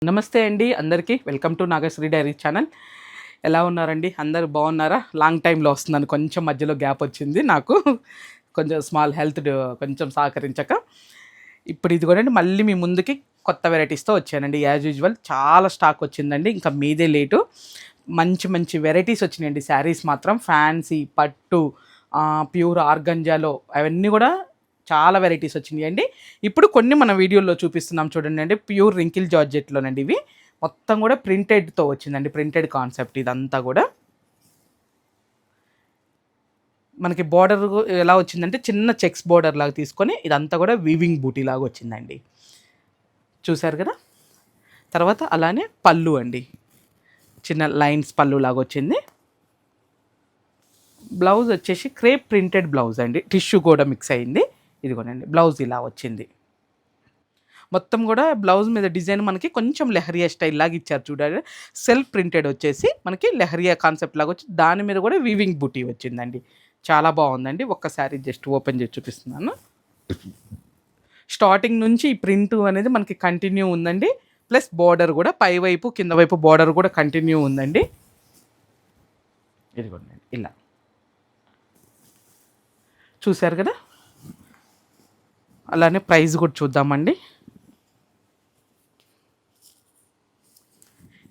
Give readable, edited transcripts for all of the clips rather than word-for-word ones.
నమస్తే అండి అందరికీ welcome to Nagasri dairy channel. ఎలా ఉన్నారండి? అందరు బాగున్నారా? లాంగ్ టైంలో వస్తున్నాను, కొంచెం మధ్యలో గ్యాప్ వచ్చింది నాకు, కొంచెం స్మాల్ హెల్త్ కొంచెం సహకరించక. ఇప్పుడు ఇది కూడా మళ్ళీ మీ ముందుకి కొత్త వెరైటీస్తో వచ్చానండి. యాజ్ యూజువల్ చాలా స్టాక్ వచ్చిందండి, ఇంకా మీదే లేటు. మంచి మంచి వెరైటీస్ వచ్చినాయండి. శారీస్ మాత్రం ఫ్యాన్సీ, పట్టు, ప్యూర్ ఆర్గంజాలో అవన్నీ కూడా చాలా వెరైటీస్ వచ్చినాయి అండి. ఇప్పుడు కొన్ని మన వీడియోలో చూపిస్తున్నాం చూడండి అండి. ప్యూర్ రింకిల్ జార్జెట్లోనండి ఇవి మొత్తం కూడా ప్రింటెడ్తో వచ్చిందండి. ప్రింటెడ్ కాన్సెప్ట్ ఇదంతా కూడా. మనకి బార్డర్ ఎలా వచ్చిందంటే చిన్న చెక్స్ బార్డర్ లాగా తీసుకొని ఇదంతా కూడా వీవింగ్ బూటీ లాగా వచ్చిందండి. చూసారు కదా. తర్వాత అలానే పళ్ళు అండి, చిన్న లైన్స్ పళ్ళు లాగా వచ్చింది. బ్లౌజ్ వచ్చేసి క్రేప్ ప్రింటెడ్ బ్లౌజ్ అండి, టిష్యూ కూడా మిక్స్ అయింది. ఇదిగోనండి బ్లౌజ్ ఇలా వచ్చింది. మొత్తం కూడా బ్లౌజ్ మీద డిజైన్ మనకి కొంచెం లెహరియా స్టైల్ లాగా ఇచ్చారు చూడండి. సెల్ఫ్ ప్రింటెడ్ వచ్చేసి మనకి లెహరియా కాన్సెప్ట్ లాగా వచ్చి దాని మీద కూడా వీవింగ్ బూటీ వచ్చిందండి. చాలా బాగుందండి. ఒక్కసారి జస్ట్ ఓపెన్ చేసి చూపిస్తున్నాను. స్టార్టింగ్ నుంచి ఈ ప్రింట్ అనేది మనకి కంటిన్యూ ఉందండి. ప్లస్ బార్డర్ కూడా పై వైపు కింద వైపు బార్డర్ కూడా కంటిన్యూ ఉందండి. ఇదిగోండి ఇలా చూశారు కదా. అలానే ప్రైస్ కూడా చూద్దామండి.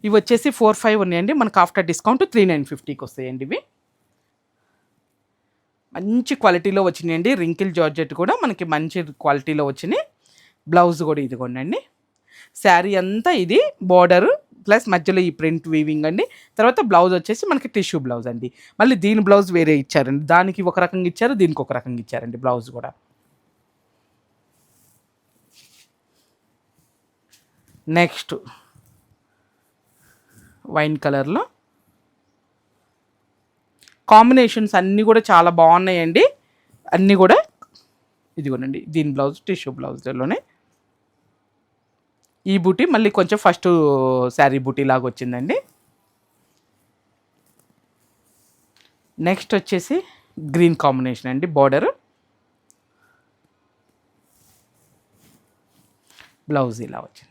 ఇవి వచ్చేసి 4,500 ఉన్నాయండి. మనకు ఆఫ్టర్ డిస్కౌంట్ 3,950కి వస్తాయండి. ఇవి మంచి క్వాలిటీలో వచ్చినాయండి. రింకిల్ జార్జెట్ కూడా మనకి మంచి క్వాలిటీలో వచ్చినాయి. బ్లౌజ్ కూడా ఇదిగోండి. శారీ అంతా ఇది బార్డర్ ప్లస్ మధ్యలో ఈ ప్రింట్ వీవింగ్ అండి. తర్వాత బ్లౌజ్ వచ్చేసి మనకి టిష్యూ బ్లౌజ్ అండి. మళ్ళీ దీని బ్లౌజ్ వేరే ఇచ్చారండి. దానికి ఒక రకంగా ఇచ్చారు, దీనికి ఒక రకంగా ఇచ్చారండి బ్లౌజ్ కూడా. నెక్స్ట్ వైన్ కలర్లో కాంబినేషన్స్ అన్నీ కూడా చాలా బాగున్నాయండి. అన్నీ కూడా ఇదిగోనండి. దీని బ్లౌజ్ టిష్యూ బ్లౌజ్లోనే ఈ బూటీ మళ్ళీ కొంచెం ఫస్ట్ శారీ బూటీ లాగా వచ్చిందండి. నెక్స్ట్ వచ్చేసి గ్రీన్ కాంబినేషన్ అండి. బార్డర్ బ్లౌజ్ ఇలా వచ్చింది.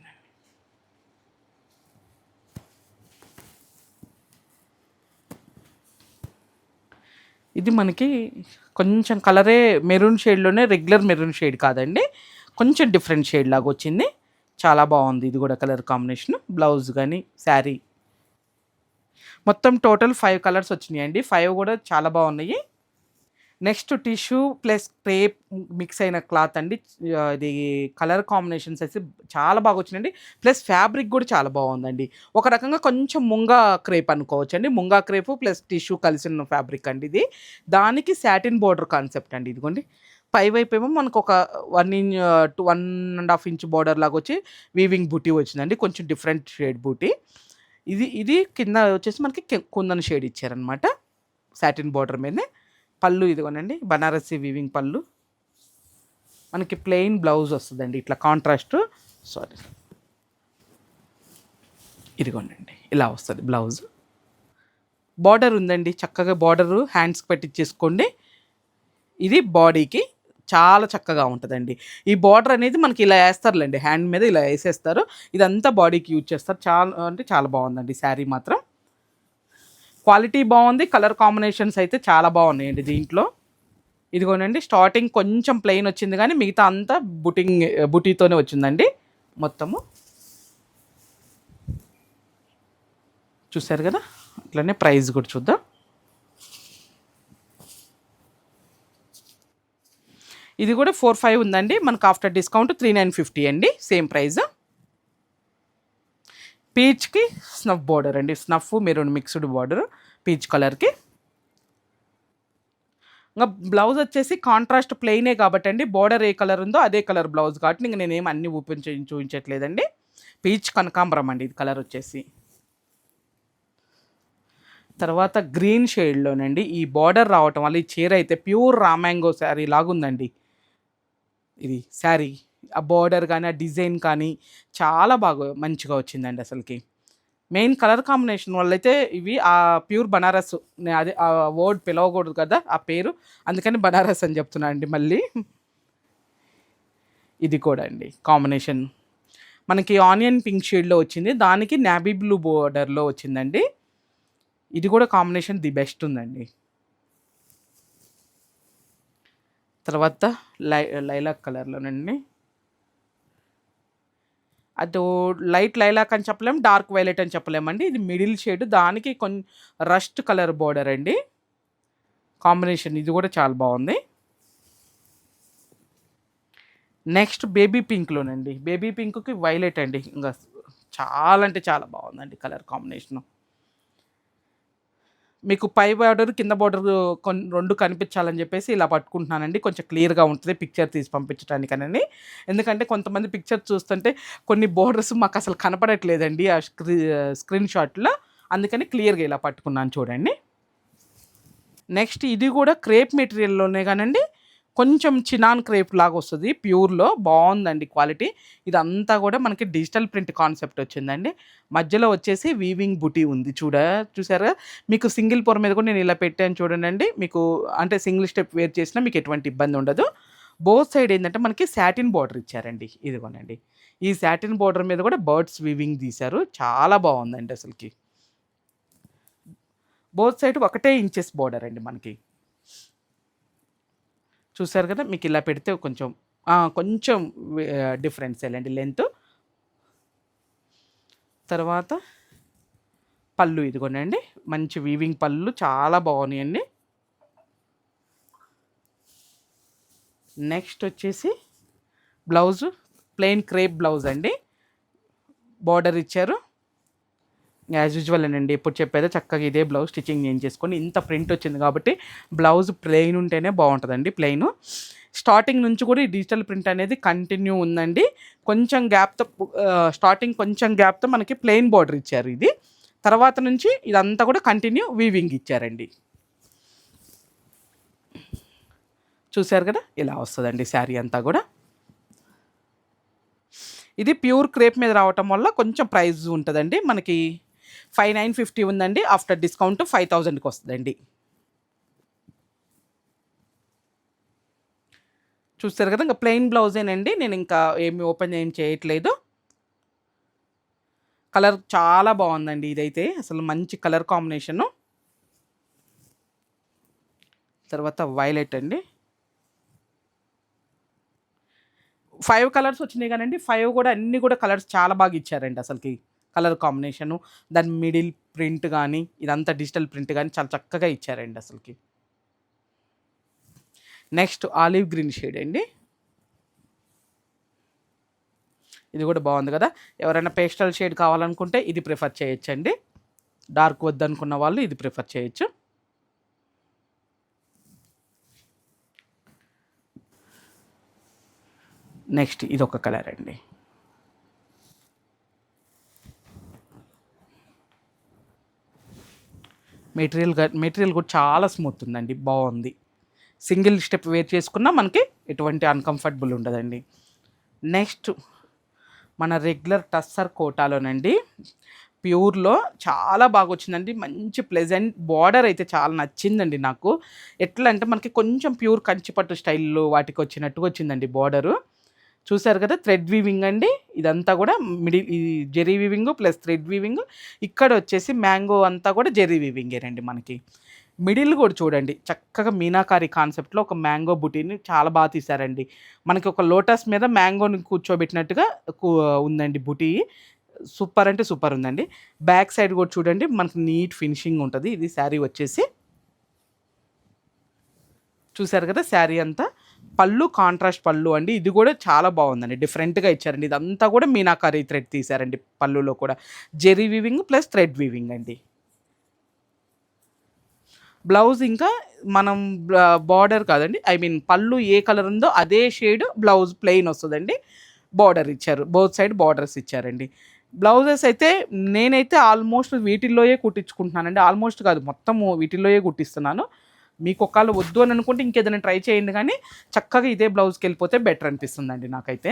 ఇది మనకి కొంచెం కలరే మెరూన్ షేడ్లోనే, రెగ్యులర్ మెరూన్ షేడ్ కాదండి, కొంచెం డిఫరెంట్ షేడ్ లాగా వచ్చింది. చాలా బాగుంది ఇది కూడా కలర్ కాంబినేషన్. బ్లౌజ్ కానీ శారీ మొత్తం టోటల్ 5 కలర్స్ వచ్చినాయండి. 5 కూడా చాలా బాగున్నాయి. Next tissue plus crepe mix అయిన క్లాత్ అండి. ఇది కలర్ కాంబినేషన్స్ అయితే చాలా బాగా వచ్చినాయండి. ప్లస్ ఫ్యాబ్రిక్ కూడా చాలా బాగుందండి. ఒక రకంగా కొంచెం ముంగా క్రేప్ అనుకోవచ్చు అండి. ముంగా క్రేప్ ప్లస్ టిష్యూ కలిసిన ఫ్యాబ్రిక్ అండి ఇది. దానికి సాటిన్ బోర్డర్ కాన్సెప్ట్ అండి. ఇదిగోండి పై వైపు ఏమో మనకు ఒక 1.5 ఇంచ్ బార్డర్ లాగా వచ్చి వీవింగ్ బూటీ వచ్చిందండి. కొంచెం డిఫరెంట్ షేడ్ బూటీ. ఇది కింద వచ్చేసి మనకి కుందన్ షేడ్ ఇచ్చారనమాట సాటిన్ బార్డర్ మీదే. పళ్ళు ఇదిగోనండి బనారసి వీవింగ్ పళ్ళు. మనకి ప్లెయిన్ బ్లౌజ్ వస్తుందండి ఇట్లా కాంట్రాస్ట్. ఇదిగోనండి ఇలా వస్తుంది బ్లౌజ్. బార్డర్ ఉందండి, చక్కగా బార్డరు హ్యాండ్స్కి పెట్టించేసుకోండి. ఇది బాడీకి చాలా చక్కగా ఉంటుందండి. ఈ బార్డర్ అనేది మనకి ఇలా వేస్తారులేండి, హ్యాండ్ మీద ఇలా వేసేస్తారు. ఇదంతా బాడీకి యూజ్ చేస్తారు. చాలా అంటే చాలా బాగుందండి శారీ మాత్రం. క్వాలిటీ బాగుంది. కలర్ కాంబినేషన్స్ అయితే చాలా బాగున్నాయండి దీంట్లో. ఇదిగోనండి స్టార్టింగ్ కొంచెం ప్లెయిన్ వచ్చింది కానీ మిగతా అంతా బుటీతోనే వచ్చిందండి మొత్తము. చూసారు కదా. అట్లనే ప్రైస్ కూడా చూద్దాం. ఇది కూడా 4,500 ఉందండి. మనకు ఆఫ్టర్ డిస్కౌంట్ 3,950 అండి. Same price. పీచ్కి స్నఫ్ బార్డర్ అండి. Snuff maroon mixed border peach కలర్కి. ఇంకా బ్లౌజ్ వచ్చేసి కాంట్రాస్ట్ ప్లెయినే కాబట్టి అండి, బార్డర్ ఏ కలర్ ఉందో అదే కలర్ బ్లౌజ్ కాబట్టి ఇంక నేనేం అన్ని చూపించట్లేదండి. పీచ్ కనకాంబరం అండి ఇది కలర్ వచ్చేసి. తర్వాత గ్రీన్ షేడ్లోనండి ఈ బార్డర్ రావటం వల్ల ఈ చీర అయితే ప్యూర్ రామ్యాంగో శారీ లాగుందండి. ఇది శారీ ఆ బార్డర్ కానీ ఆ డిజైన్ కానీ చాలా బాగా మంచిగా వచ్చిందండి అసలుకి. మెయిన్ కలర్ కాంబినేషన్ వల్ల అయితే ఇవి ఆ ప్యూర్ బనారస్, అదే ఆ వర్డ్ పిలవకూడదు కదా ఆ పేరు, అందుకని బనారస్ అని చెప్తున్నా అండి మళ్ళీ. ఇది కూడా అండి కాంబినేషన్ మనకి ఆనియన్ పింక్ షేడ్లో వచ్చింది, దానికి నావీ బ్లూ బోర్డర్లో వచ్చిందండి. ఇది కూడా కాంబినేషన్ ది బెస్ట్ ఉందండి. తర్వాత లైలాక్ కలర్లోనండి, అటు లైట్ లైలాక్ అని చెప్పలేం, డార్క్ వైలెట్ అని చెప్పలేమండి. ఇది మిడిల్ షేడ్, దానికి కొంచెం రస్ట్ కలర్ బోర్డర్ అండి. కాంబినేషన్ ఇది కూడా చాలా బాగుంది. నెక్స్ట్ బేబీ పింక్లోనండి, బేబీ పింక్కి వైలెట్ అండి, ఇంకా చాలా అంటే చాలా బాగుందండి కలర్ కాంబినేషను. మీకు పై బార్డర్ కింద బార్డర్ రెండు కనిపించాలని చెప్పేసి ఇలా పట్టుకుంటున్నానండి, కొంచెం క్లియర్గా ఉంటుంది పిక్చర్ తీసి పంపించడానికని. ఎందుకంటే కొంతమంది పిక్చర్ చూస్తుంటే కొన్ని బోర్డర్స్ మాకు అసలు కనపడట్లేదండి ఆ స్క్రీన్ షాట్లో, అందుకని క్లియర్గా ఇలా పట్టుకున్నాను చూడండి. నెక్స్ట్ ఇది కూడా క్రేప్ మెటీరియల్లోనే కానండి, కొంచెం చినాన్ క్రేప్ లాగా వస్తుంది, ప్యూర్లో బాగుందండి క్వాలిటీ. ఇదంతా కూడా మనకి డిజిటల్ ప్రింట్ కాన్సెప్ట్ వచ్చిందండి. మధ్యలో వచ్చేసి వీవింగ్ బుటీ ఉంది, చూసారా. మీకు సింగిల్ పొర మీద కూడా నేను ఇలా పెట్టాను చూడండి. మీకు అంటే సింగిల్ స్టెప్ వేర్ చేసినా మీకు ఎటువంటి ఇబ్బంది ఉండదు. బోత్ సైడ్ ఏంటంటే మనకి సాటిన్ బార్డర్ ఇచ్చారండి, ఇదిగోనండి. ఈ సాటిన్ బార్డర్ మీద కూడా బర్డ్స్ వీవింగ్ తీశారు, చాలా బాగుందండి అసలుకి. బోత్ సైడ్ ఒకటే ఇంచెస్ బార్డర్ అండి మనకి, చూసారు కదా. మీకు ఇలా పెడితే కొంచెం కొంచెం డిఫరెన్స్ అండి లెంత్. తర్వాత పళ్ళు ఇదిగోనండి, మంచి వీవింగ్ పళ్ళు చాలా బాగున్నాయండి. నెక్స్ట్ వచ్చేసి బ్లౌజు ప్లెయిన్ క్రేప్ బ్లౌజ్ అండి, బార్డర్ ఇచ్చారు యాజ్ యూజువల్ అండి. ఎప్పుడు చెప్పేదో చక్కగా ఇదే బ్లౌజ్ స్టిచ్చింగ్ చేసుకొని, ఇంత ప్రింట్ వచ్చింది కాబట్టి బ్లౌజ్ ప్లెయిన్ ఉంటేనే బాగుంటుందండి. ప్లెయిన్ స్టార్టింగ్ నుంచి కూడా ఈ డిజిటల్ ప్రింట్ అనేది కంటిన్యూ ఉందండి. కొంచెం గ్యాప్తో స్టార్టింగ్ కొంచెం గ్యాప్తో మనకి ప్లెయిన్ బార్డర్ ఇచ్చారు, ఇది తర్వాత నుంచి ఇదంతా కూడా కంటిన్యూ వీవింగ్ ఇచ్చారండి. చూసారు కదా, ఇలా వస్తుందండి శారీ అంతా కూడా. ఇది ప్యూర్ క్రేప్ మీద రావటం వల్ల కొంచెం ప్రైస్ ఉంటుందండి మనకి. 5950 ఉందండి, ఆఫ్టర్ డిస్కౌంట్ 5000కి వస్తుందండి. చూస్తారు కదా, ఇంకా ప్లెయిన్ బ్లౌజేనండి, నేను ఇంకా ఏమి ఓపెన్ చేయట్లేదు. కలర్ చాలా బాగుందండి, ఇదైతే అసలు మంచి కలర్ కాంబినేషను. తర్వాత వైలెట్ అండి, 5 కలర్స్ వచ్చినాయి కానండి, 5 కూడా అన్నీ కూడా కలర్స్ చాలా బాగా ఇచ్చారండి అసలుకి. కలర్ కాంబినేషను, దాని మిడిల్ ప్రింట్ కానీ ఇదంతా డిజిటల్ ప్రింట్ కానీ చాలా చక్కగా ఇచ్చారండి అసలుకి. నెక్స్ట్ ఆలివ్ గ్రీన్ షేడ్ అండి, ఇది కూడా బాగుంది కదా. ఎవరైనా పేస్టల్ షేడ్ కావాలనుకుంటే ఇది ప్రిఫర్ చేయొచ్చండి, డార్క్ వద్దనుకున్న వాళ్ళు ఇది ప్రిఫర్ చేయొచ్చు. నెక్స్ట్ ఇది ఒక కలర్ అండి, మెటీరియల్ కూడా చాలా స్మూత్ ఉందండి, బాగుంది. సింగిల్ స్టెప్ వేర్ చేసుకున్నా మనకి ఎటువంటి అన్కంఫర్టబుల్ ఉండదండి. నెక్స్ట్ మన రెగ్యులర్ టస్సర్ కోటాలోనండి, ప్యూర్లో చాలా బాగా వచ్చిందండి, మంచి ప్లెజెంట్ బార్డర్ అయితే చాలా నచ్చిందండి నాకు. ఎట్లా అంటే మనకి కొంచెం ప్యూర్ కంచిపట్టు స్టైల్లో వాటికి వచ్చినట్టుగా వచ్చిందండి బార్డరు. చూసారు కదా, థ్రెడ్ వీవింగ్ అండి, ఇదంతా కూడా మిడిల్ ఈ zari weaving plus thread weaving. ఇక్కడ వచ్చేసి మ్యాంగో అంతా కూడా జెరీ వీవింగేనండి మనకి. మిడిల్ కూడా చూడండి, చక్కగా మీనాకారి కాన్సెప్ట్లో ఒక మ్యాంగో బుటీని చాలా బాగా తీశారండి. మనకి ఒక లోటస్ మీద మ్యాంగోని కూర్చోబెట్టినట్టుగా ఉందండి బుటీ. సూపర్ అంటే సూపర్ ఉందండి. బ్యాక్ సైడ్ కూడా చూడండి, మనకి నీట్ ఫినిషింగ్ ఉంటుంది. ఇది శారీ వచ్చేసి చూసారు కదా, శారీ అంతా. పళ్ళు కాంట్రాస్ట్ పళ్ళు అండి, ఇది కూడా చాలా బాగుందండి, డిఫరెంట్గా ఇచ్చారండి. ఇదంతా కూడా మీనాకారి థ్రెడ్ తీశారండి, పళ్ళులో కూడా zari weaving plus thread weaving అండి. బ్లౌజ్ ఇంకా మనం బార్డర్ కాదండి, ఐ మీన్ పళ్ళు ఏ కలర్ ఉందో అదే షేడ్ బ్లౌజ్ ప్లెయిన్ వస్తుందండి. బార్డర్ ఇచ్చారు, బోత్ సైడ్ బార్డర్స్ ఇచ్చారండి. బ్లౌజెస్ అయితే నేనైతే ఆల్మోస్ట్ వీటిల్లోయే కుట్టించుకుంటున్నానండి, ఆల్మోస్ట్ కాదు మొత్తం వీటిల్లోయే కుట్టిస్తున్నాను. మీకు ఒకవేళ వద్దు అని అనుకుంటే ఇంకేదైనా ట్రై చేయండి, కానీ చక్కగా ఇదే బ్లౌజ్కి వెళ్ళిపోతే బెటర్ అనిపిస్తుందండి నాకైతే.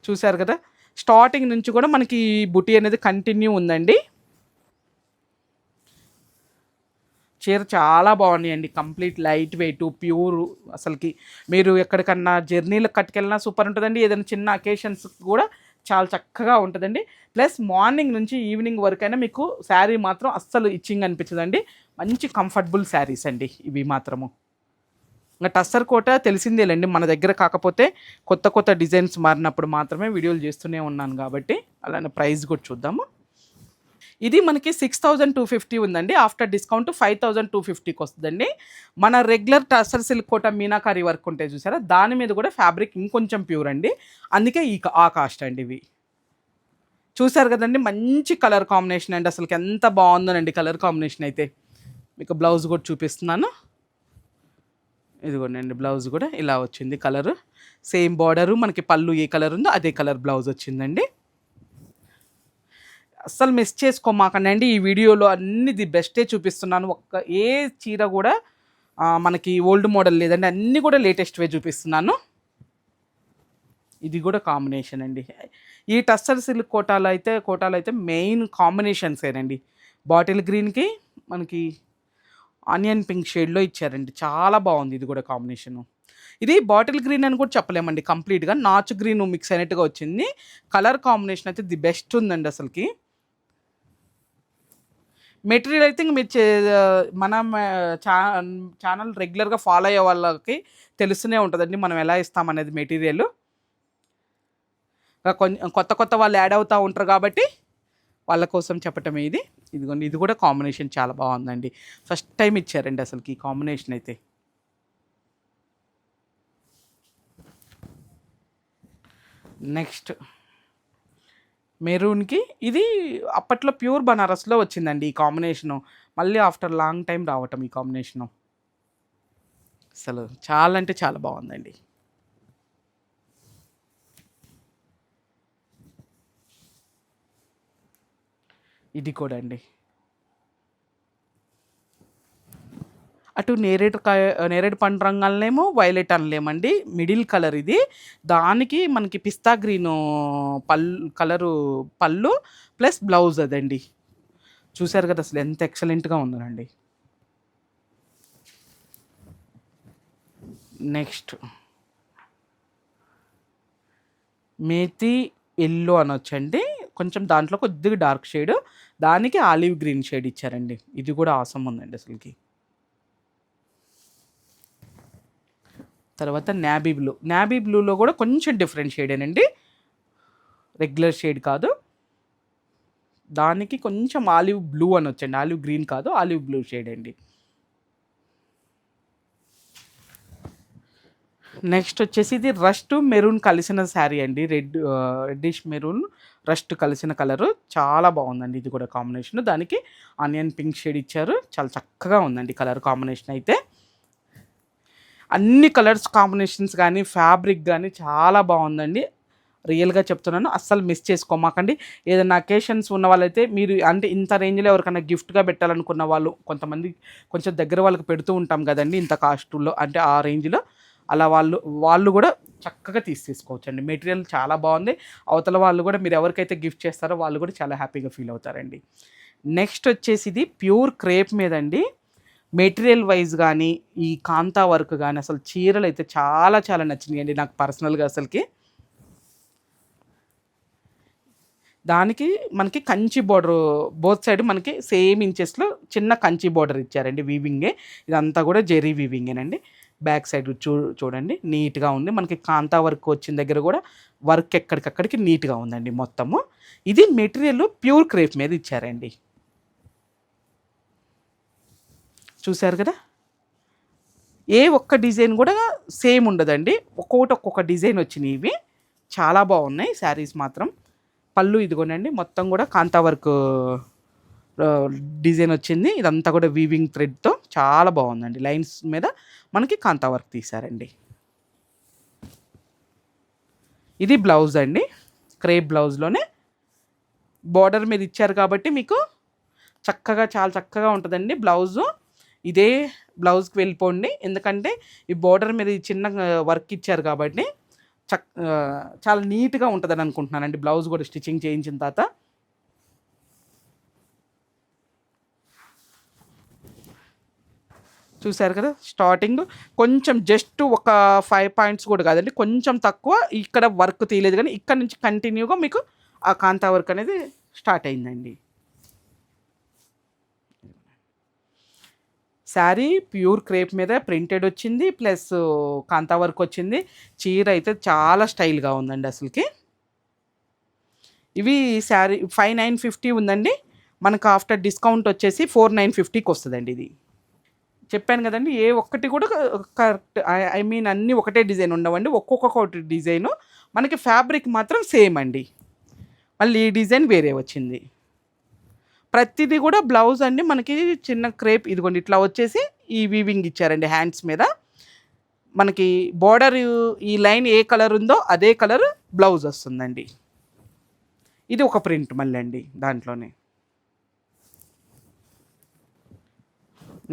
చూసారు కదా, స్టార్టింగ్ నుంచి కూడా మనకి బుటీ అనేది కంటిన్యూ ఉందండి. చీర చాలా బాగున్నాయండి, కంప్లీట్ లైట్ వెయిట్ ప్యూర్. అసలుకి మీరు ఎక్కడికన్నా జర్నీలకు కట్టుకెళ్ళినా సూపర్ ఉంటుందండి, ఏదైనా చిన్న అకేషన్స్ కూడా చాలా చక్కగా ఉంటుందండి. ప్లస్ మార్నింగ్ నుంచి ఈవినింగ్ వరకైనా మీకు శారీ మాత్రం అస్సలు ఇచ్చింగ్ అనిపించదండి. మంచి కంఫర్టబుల్ శారీస్ అండి ఇవి మాత్రము. ఇంకా టస్సర్ కోట తెలిసిందేలేండి మన దగ్గర, కాకపోతే కొత్త కొత్త డిజైన్స్ మారినప్పుడు మాత్రమే వీడియోలు చేస్తూనే ఉన్నాను కాబట్టి. అలానే ప్రైస్ కూడా చూద్దాము. ఇది మనకి 6250 ఉందండి. ఆఫ్టర్ డిస్కౌంట్ 5250కి వస్తుందండి. మన రెగ్యులర్ టస్సర్ సిల్క్ కోట మీనాకారి వర్క్ ఉంటే చూసారా, దాని మీద కూడా ఫ్యాబ్రిక్ ఇంకొంచెం ప్యూర్ అండి. అందుకే ఆ కాస్ట్ అండి ఇవి. చూసారు కదండి, మంచి కలర్ కాంబినేషన్ అండి. అసలుకి ఎంత బాగుందోనండి కలర్ కాంబినేషన్ అయితే. మీకు బ్లౌజ్ కూడా చూపిస్తున్నాను. ఇదిగోండి బ్లౌజ్ కూడా ఇలా వచ్చింది కలరు. సేమ్ బార్డరు, మనకి పళ్ళు ఏ కలర్ ఉందో అదే కలర్ బ్లౌజ్ వచ్చిందండి. అస్సలు మిస్ చేసుకోమాకండి. ఈ వీడియోలో అన్ని ది బెస్టే చూపిస్తున్నాను. ఏ చీర కూడా మనకి ఓల్డ్ మోడల్ లేదండి, అన్నీ కూడా లేటెస్ట్వే చూపిస్తున్నాను. ఇది కూడా కాంబినేషన్ అండి. ఈ టస్సర్ సిల్క్ కోటాలో అయితే మెయిన్ కాంబినేషన్సేనండి. బాటిల్ గ్రీన్కి మనకి ఆనియన్ పింక్ షేడ్లో ఇచ్చారండి. చాలా బాగుంది ఇది కూడా కాంబినేషను. ఇది బాటిల్ గ్రీన్ అని కూడా చెప్పలేమండి, కంప్లీట్గా నాచు గ్రీన్ మిక్స్ అయినట్టుగా వచ్చింది. కలర్ కాంబినేషన్ అయితే ది బెస్ట్ ఉందండి అసలుకి. మెటీరియల్ అయితే మీరు మనం ఛానల్ రెగ్యులర్గా ఫాలో అయ్యే వాళ్ళకి తెలుస్తూనే ఉంటుందండి మనం ఎలా ఇస్తామనేది మెటీరియల్. కొంచెం కొత్త కొత్త వాళ్ళు యాడ్ అవుతూ ఉంటారు కాబట్టి వాళ్ళ కోసం చెప్పటమే ఇది. ఇదిగోండి, ఇది కూడా కాంబినేషన్ చాలా బాగుందండి. ఫస్ట్ టైం ఇచ్చారండి అసలుకి ఈ కాంబినేషన్ అయితే. నెక్స్ట్ మెరూన్కి ఇది అప్పట్లో ప్యూర్ బనారస్లో వచ్చిందండి ఈ కాంబినేషను. మళ్ళీ ఆఫ్టర్ లాంగ్ టైం రావటం ఈ కాంబినేషను. అసలు చాలా అంటే చాలా బాగుందండి. ఇది కూడా అండి. అటు నేరేడు పండు రంగు అనలేము, వైలెట్ అనలేమండి, మిడిల్ కలర్ ఇది. దానికి మనకి పిస్తా గ్రీను పళ్ళు ప్లస్ బ్లౌజ్ అదండి. చూసారు కదా అసలు ఎంత ఎక్సలెంట్గా ఉందనండి. నెక్స్ట్ మేతి ఎల్లో అనొచ్చండి. కొంచెం దాంట్లో కొద్దిగా డార్క్ షేడ్, దానికి ఆలివ్ గ్రీన్ షేడ్ ఇచ్చారండి. ఇది కూడా ఆసమ్ ఉందండి అసలుకి. తర్వాత నాబీ బ్లూలో కూడా కొంచెం డిఫరెంట్ షేడేనండి, రెగ్యులర్ షేడ్ కాదు. దానికి కొంచెం ఆలివ్ బ్లూ అని వచ్చండి, ఆలివ్ గ్రీన్ కాదు, ఆలివ్ బ్లూ షేడ్ అండి. నెక్స్ట్ వచ్చేసి ఇది రస్ట్ మెరూన్ కలిసిన శారీ అండి. రెడ్డిష్ మెరూన్ రస్ట్ కలిసిన కలరు చాలా బాగుందండి. ఇది కూడా కాంబినేషన్, దానికి ఆనియన్ పింక్ షేడ్ ఇచ్చారు. చాలా చక్కగా ఉందండి కలర్ కాంబినేషన్ అయితే. అన్ని కలర్స్ కాంబినేషన్స్ కానీ ఫ్యాబ్రిక్ కానీ చాలా బాగుందండి. రియల్గా చెప్తున్నాను, అస్సలు మిస్ చేసుకోమాకండి. ఏదైనా అకేషన్స్ ఉన్న వాళ్ళైతే మీరు అంటే ఇంత రేంజ్లో ఎవరికైనా గిఫ్ట్గా పెట్టాలనుకున్న వాళ్ళు, కొంతమంది కొంచెం దగ్గర వాళ్ళకి పెడుతూ ఉంటాం కదండి ఇంత కాస్ట్లో, అంటే ఆ రేంజ్లో అలా వాళ్ళు కూడా చక్కగా తీసుకోవచ్చండి. మెటీరియల్ చాలా బాగుంది. అవతల వాళ్ళు కూడా మీరు ఎవరికైతే గిఫ్ట్ చేస్తారో వాళ్ళు కూడా చాలా హ్యాపీగా ఫీల్ అవుతారండి. నెక్స్ట్ వచ్చేసి ఇది ప్యూర్ క్రేప్ మీదండి. మెటీరియల్ వైజ్ కానీ ఈ కాంతా వర్క్ కానీ అసలు చీరలు అయితే చాలా చాలా నచ్చినాయి అండి నాకు పర్సనల్గా అసలుకి. దానికి మనకి కంచి బోర్డర్ బోత్ సైడ్ మనకి సేమ్ ఇంచెస్లో చిన్న కంచి బోర్డర్ ఇచ్చారండి. వీవింగే ఇదంతా కూడా జెరీ వీవింగేనండి. బ్యాక్ సైడ్ చూడండి నీట్గా ఉంది. మనకి కాంతా వర్క్ వచ్చిన దగ్గర కూడా వర్క్ ఎక్కడికక్కడికి నీట్గా ఉందండి మొత్తము. ఇది మెటీరియల్ ప్యూర్ క్రేప్ మీద ఇచ్చారండి. చూశారు కదా, ఏ ఒక్క డిజైన్ కూడా సేమ్ ఉండదండి, ఒక్కొక్క డిజైన్ వచ్చినాయి. ఇవి చాలా బాగున్నాయి శారీస్ మాత్రం. పళ్ళు ఇదిగోనండి, మొత్తం కూడా కాంతా వర్క్ డిజైన్ వచ్చింది. ఇదంతా కూడా వీవింగ్ థ్రెడ్తో చాలా బాగుందండి. లైన్స్ మీద మనకి కాంతా వర్క్ తీశారండి. ఇది బ్లౌజ్ అండి, క్రేప్ బ్లౌజ్లోనే బార్డర్ మీద ఇచ్చారు కాబట్టి మీకు చక్కగా చాలా చక్కగా ఉంటుందండి బ్లౌజు. ఇదే బ్లౌజ్కి వెళ్ళిపోండి, ఎందుకంటే ఈ బార్డర్ మీద చిన్న వర్క్ ఇచ్చారు కాబట్టి చాలా నీట్గా ఉంటుందని అనుకుంటున్నానండి. బ్లౌజ్ కూడా స్టిచ్చింగ్ చేయించిన తర్వాత చూసారు కదా స్టార్టింగ్ కొంచెం జస్ట్ ఒక 5 పాయింట్స్ కూడా కాదండి, కొంచెం తక్కువ ఇక్కడ వర్క్ తీయలేదు, కానీ ఇక్కడ నుంచి కంటిన్యూగా మీకు ఆ కాంతా వర్క్ అనేది స్టార్ట్ అయిందండి. శారీ ప్యూర్ క్రేప్ మీద ప్రింటెడ్ వచ్చింది, ప్లస్ కాంతా వర్క్ వచ్చింది. చీర అయితే చాలా స్టైల్గా ఉందండి అసలుకి. ఇవి శారీ 5950 ఉందండి, మనకు ఆఫ్టర్ డిస్కౌంట్ వచ్చేసి 4950కి వస్తుందండి ఇది. చెప్పాను కదండి, ఏ ఒక్కటి కూడా కరెక్ట్, ఐ మీన్ అన్నీ ఒకటే డిజైన్ ఉండవండి, ఒక్కొక్కటి డిజైను. మనకి ఫ్యాబ్రిక్ మాత్రం సేమ్ అండి, మళ్ళీ ఈ డిజైన్ వేరే వచ్చింది. ప్రతిదీ కూడా బ్లౌజ్ అండి మనకి చిన్న క్రేప్, ఇదిగోండి ఇట్లా వచ్చేసి ఈ వీవింగ్ ఇచ్చారండి హ్యాండ్స్ మీద. మనకి బోర్డర్ ఈ లైన్ ఏ కలర్ ఉందో అదే కలర్ బ్లౌజ్ వస్తుందండి. ఇది ఒక ప్రింట్ మళ్ళీ అండి దాంట్లోనే.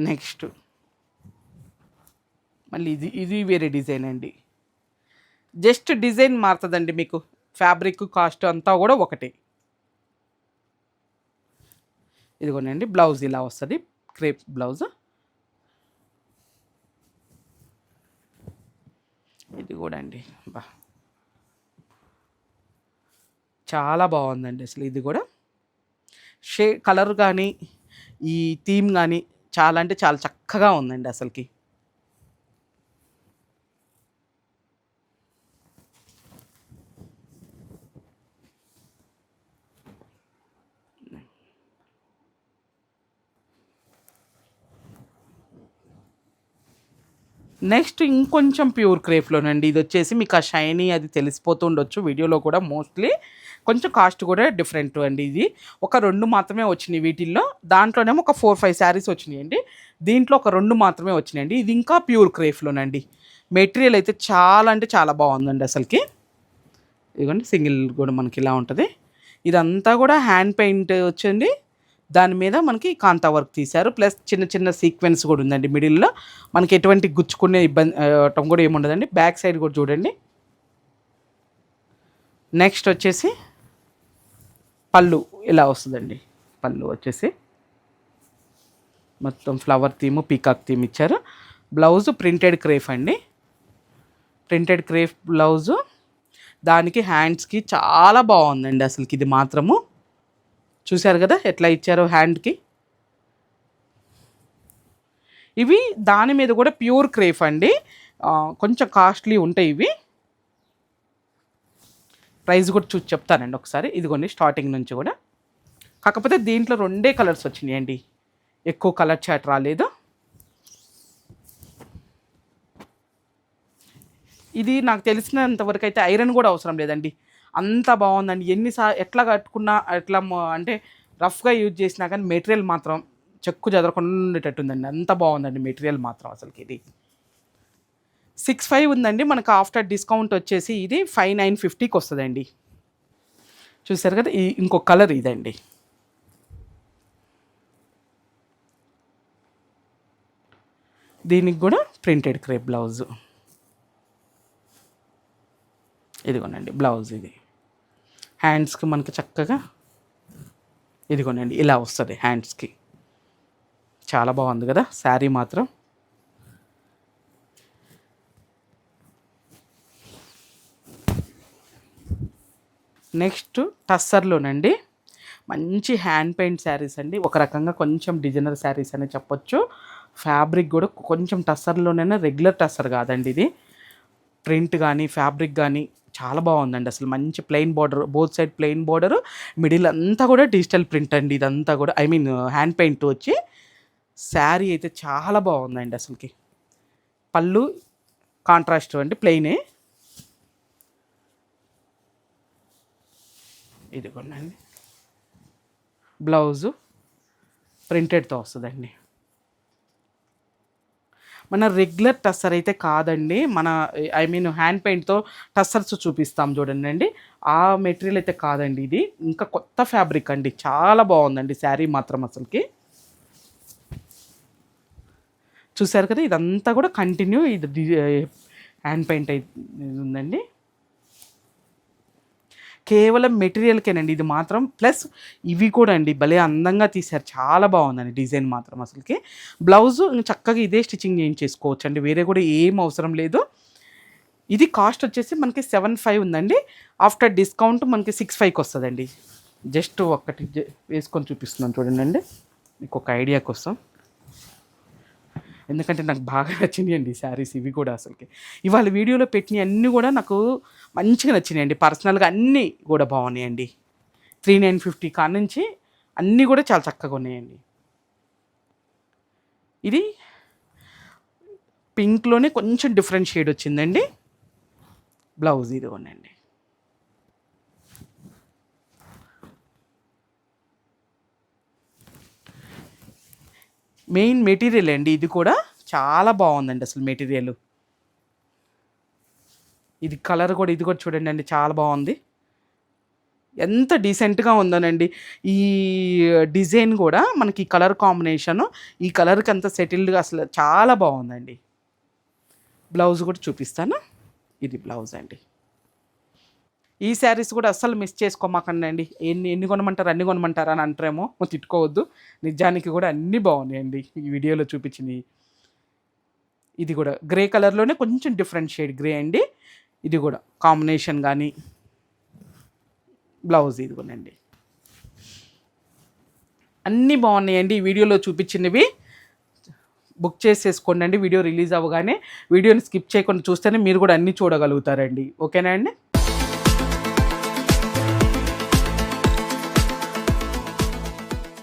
నెక్స్ట్ మళ్ళీ ఇది వేరే డిజైన్ అండి, జస్ట్ డిజైన్ మారుతుందండి, మీకు ఫ్యాబ్రిక్ కాస్ట్ అంతా కూడా ఒకటే. ఇదిగోనండి బ్లౌజ్ ఇలా వస్తుంది, క్రేప్ బ్లౌజ్. ఇది కూడా అండి బా చాలా బాగుందండి అసలు. ఇది కూడా కలర్ కానీ ఈ థీమ్ కానీ చాలా అంటే చాలా చక్కగా ఉందండి అసలుకి. నెక్స్ట్ ఇంకొంచెం ప్యూర్ క్రేప్లోనండి, ఇది వచ్చేసి మీకు ఆ షైనీ అది తెలిసిపోతూ ఉండొచ్చు వీడియోలో కూడా, మోస్ట్లీ కొంచెం కాస్ట్ కూడా డిఫరెంట్ అండి. ఇది ఒక 2 మాత్రమే వచ్చినాయి వీటిల్లో, దాంట్లోనేమో ఒక 4-5 శారీస్ వచ్చినాయండి, దీంట్లో ఒక 2 మాత్రమే వచ్చినాయండి. ఇది ఇంకా ప్యూర్ క్రేప్లోనండి, మెటీరియల్ అయితే చాలా అంటే చాలా బాగుందండి అసలుకి. ఇదిగోండి సింగిల్ కూడా మనకి ఇలా ఉంటుంది, ఇదంతా కూడా హ్యాండ్ పెయింట్ వచ్చింది, దాని మీద మనకి కాంతా వర్క్ తీశారు, ప్లస్ చిన్న చిన్న సీక్వెన్స్ కూడా ఉందండి మిడిల్లో. మనకి ఎటువంటి గుచ్చుకునే ఇబ్బంది కూడా ఏముండదండి. బ్యాక్ సైడ్ కూడా చూడండి. నెక్స్ట్ వచ్చేసి పళ్ళు ఇలా వస్తుందండి, పళ్ళు వచ్చేసి మొత్తం ఫ్లవర్ థీమ్ పీకాక్ థీమ్ ఇచ్చారు. బ్లౌజ్ ప్రింటెడ్ క్రేప్ అండి, ప్రింటెడ్ క్రేప్ బ్లౌజు. దానికి హ్యాండ్స్కి చాలా బాగుందండి అసలుకి, ఇది మాత్రము చూశారు కదా ఎట్లా ఇచ్చారో హ్యాండ్కి. ఇవి దాని మీద కూడా ప్యూర్ క్రేప్ అండి, కొంచెం కాస్ట్లీ ఉంటాయి ఇవి. ప్రైస్ కూడా చూసి చెప్తానండి ఒకసారి. ఇదిగోండి స్టార్టింగ్ నుంచి కూడా, కాకపోతే దీంట్లో 2 కలర్స్ వచ్చినాయండి, ఎక్కువ కలర్ చాట్ రాలేదు. ఇది నాకు తెలిసినంతవరకు అయితే ఐరన్ కూడా అవసరం లేదండి, అంత బాగుందండి. ఎట్లా కట్టుకున్నా ఎట్లా అంటే రఫ్గా యూజ్ చేసినా కానీ మెటీరియల్ మాత్రం చెక్కు చెదరకుండా ఉండేటట్టుందండి, అంత బాగుందండి మెటీరియల్ మాత్రం అసలుకి. ఇది 65 ఉందండి, మనకు ఆఫ్టర్ డిస్కౌంట్ వచ్చేసి ఇది 5950కి వస్తుందండి. చూసారు కదా, ఇంకొక కలర్ ఇదండి. దీనికి కూడా ప్రింటెడ్ క్రేప్ బ్లౌజు. ఇదిగోనండి బ్లౌజ్, ఇది హ్యాండ్స్కి మనకి చక్కగా ఇదిగోనండి ఇలా వస్తుంది హ్యాండ్స్కి. చాలా బాగుంది కదా శారీ మాత్రం. నెక్స్ట్ టస్సర్లోనండి, మంచి హ్యాండ్ పెయింట్ శారీస్ అండి, ఒక రకంగా కొంచెం డిజైనర్ శారీస్ అని చెప్పొచ్చు. ఫ్యాబ్రిక్ కూడా కొంచెం టస్సర్లోనైనా రెగ్యులర్ టస్సర్ కాదండి ఇది, ప్రింట్ కానీ ఫ్యాబ్రిక్ కానీ చాలా బాగుందండి అసలు. మంచి plain border, both side plain border, middle అంతా కూడా డిజిటల్ ప్రింట్ అండి ఇదంతా కూడా, ఐ మీన్ హ్యాండ్ పెయింట్ వచ్చి. శారీ అయితే చాలా బాగుందండి అసలుకి. పళ్ళు కాంట్రాస్ట్ అండి, ప్లెయినే. ఇదిగోండి బ్లౌజు ప్రింటెడ్తో వస్తుందండి. మన రెగ్యులర్ టస్సర్ అయితే కాదండి, మన ఐ మీన్ హ్యాండ్ పెయింట్తో టస్సర్స్ చూపిస్తాం చూడండి అండి, ఆ మెటీరియల్ అయితే కాదండి ఇది, ఇంకా కొత్త ఫ్యాబ్రిక్ అండి, చాలా బాగుందండి శారీ మాత్రం అసలుకి. చూసారు కదా, ఇదంతా కూడా కంటిన్యూ ఇది హ్యాండ్ పెయింట్ అయితే ఉందండి. కేవలం మెటీరియల్కేనండి ఇది మాత్రం. ప్లస్ ఇవి కూడా అండి భలే అందంగా తీశారు, చాలా బాగుందండి డిజైన్ మాత్రం అసలుకి. బ్లౌజు చక్కగా ఇదే స్టిచ్చింగ్ చేయించేసుకోవచ్చు అండి, వేరే కూడా ఏం అవసరం లేదు. ఇది కాస్ట్ వచ్చేసి మనకి 7,500 ఉందండి. ఆఫ్టర్ డిస్కౌంట్ మనకి 6,500కి వస్తుందండి. జస్ట్ ఒక్కటి వేసుకొని చూపిస్తున్నాను చూడండి మీకు ఒక ఐడియా కోసం, ఎందుకంటే నాకు బాగా నచ్చినాయండి శారీస్ ఇవి కూడా. అసలుకి ఇవాళ వీడియోలో పెట్టినవి అన్నీ కూడా నాకు మంచిగా నచ్చినాయండి. పర్సనల్గా అన్నీ కూడా బాగున్నాయండి. 3,950 కాడ నుంచి అన్నీ కూడా చాలా చక్కగా ఉన్నాయండి. ఇది పింక్లోనే కొంచెం డిఫరెంట్ షేడ్ వచ్చిందండి. బ్లౌజ్ ఇది ఉండండి. మెయిన్ మెటీరియల్ అండి ఇది కూడా చాలా బాగుందండి అసలు మెటీరియల్. ఇది కలర్ కూడా ఇది కూడా చూడండి అండి, చాలా బాగుంది. ఎంత డీసెంట్గా ఉందోనండి. ఈ డిజైన్ కూడా మనకి కలర్ కాంబినేషను ఈ కలర్కి అంత సెటిల్డ్గా అసలు చాలా బాగుందండి. బ్లౌజ్ కూడా చూపిస్తాను. ఇది బ్లౌజ్ అండి. ఈ శారీస్ కూడా అస్సలు మిస్ చేసుకోమాకండి అండి. ఎన్ని కొనమంటారు అన్ని కొనమంటారా అని అంటారేమో, తిట్టుకోవద్దు. నిజానికి కూడా అన్నీ బాగున్నాయండి ఈ వీడియోలో చూపించినవి. ఇది కూడా గ్రే కలర్లోనే కొంచెం డిఫరెంట్ షేడ్ గ్రే అండి. ఇది కూడా కాంబినేషన్ కానీ బ్లౌజ్ ఇది కూడా అండి, అన్నీ బాగున్నాయండి. ఈ వీడియోలో చూపించినవి బుక్ చేసేసుకోండి అండి. వీడియో రిలీజ్ అవ్వగానే వీడియోని స్కిప్ చేయకుండా చూస్తేనే మీరు కూడా అన్నీ చూడగలుగుతారండి. ఓకేనా అండి.